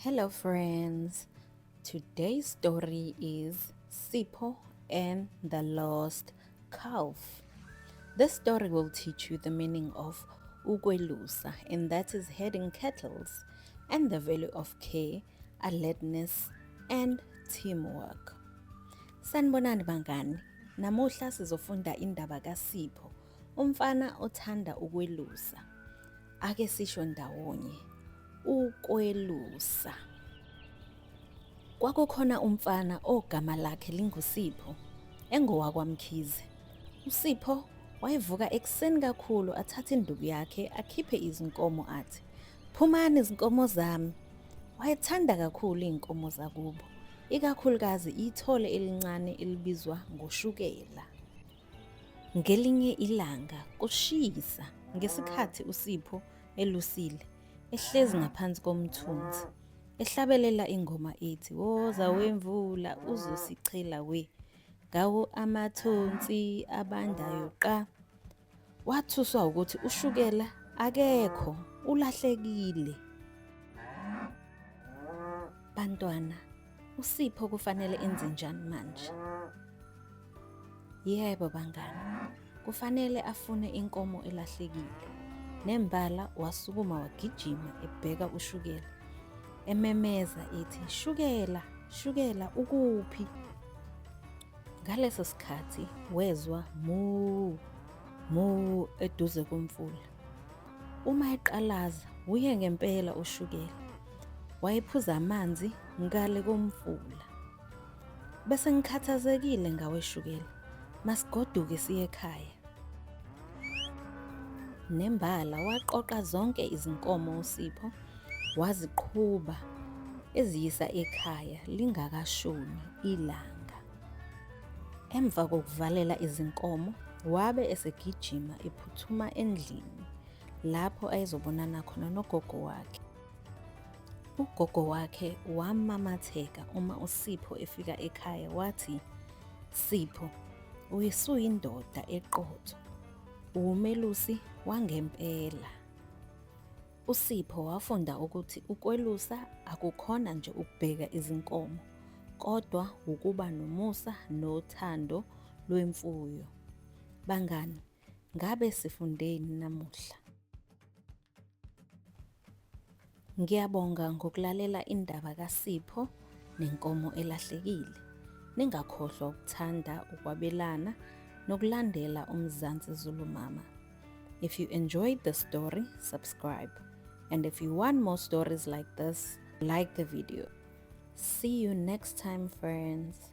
Hello, friends. Today's story is Sipho and the Lost Calf. This story will teach you the meaning of ukwelusa, and that is herding cattle, and the value of care, alertness, and teamwork. Sanibonani bangani, namuhla sizofunda indaba kaSipho, umfana othanda ukwelusa. Ake sisho ndawonye, ukwelusa. Kwakukhona umfana ogama lakhe linguSipho, engowakwaMkhize. uSipho wayevuka ekuseni kakhulu athathe induku yakhe akhiphe izinkomo athi, "Phumani izinkomo zami." Wayethanda kakhulu iy'nkomo zakubo, ikakhulukazi ithole elincane elibizwa ngoshukela. Ngelinye ilanga kushisa ngesikhathi uSipho elusile, ehlezi ngaphansi komthunzi, ehlabelela ingoma ethi, "Woza wemvula uzosichela we, ngawo amathonsi abandayo qa." Wathuswa ukuthi ushukela akekho, ulahlekile. Bantwana, uSipho kufanele enze njani manje? Yebo bangani, kufanele afune inkomo elahlekile. Nembala wasukuma wagijima ebheka ushukela, ememeza ethi, "Shukela, shukela, ukuphi?" Ngaleso sikhathi wezwa mu mu eduze komfula. Uma eqalaza uye ngempela ushukela. Wayephuza amanzi ngale komfula. Bese ngikhathazekile ngawe shukela, masigoduke siye ekhaya. Nembala waqoqa zonke izinkomo uSipho waziqhuba eziyisa ekhaya lingakashoni ilanga. Emva kokuvalela izinkomo wabe esegijima ephuthuma endlini lapho ayezobonana khona nogogo wakhe. Ugogo wakhe wamamatheka uma uSipho efika ekhaya wathi, "Sipho, uyisuyindoda eqotho, uwumelusi wangempela." uSipho wafunda ukuthi ukwelusa akukhona nje ukubheka izinkomo, kodwa ukuba nomusa nothando lwemfuyo. Bangani, ngabe sifundeni namuhla? Ngiyabonga ngokulalela indaba kaSipho nenkomo elahlekile. Ningakhohlwa ukuthanda, ukwabelana nokulandela uMzansi Zulu Mama. If you enjoyed the story, subscribe. And if you want more stories like this, like the video. See you next time, friends.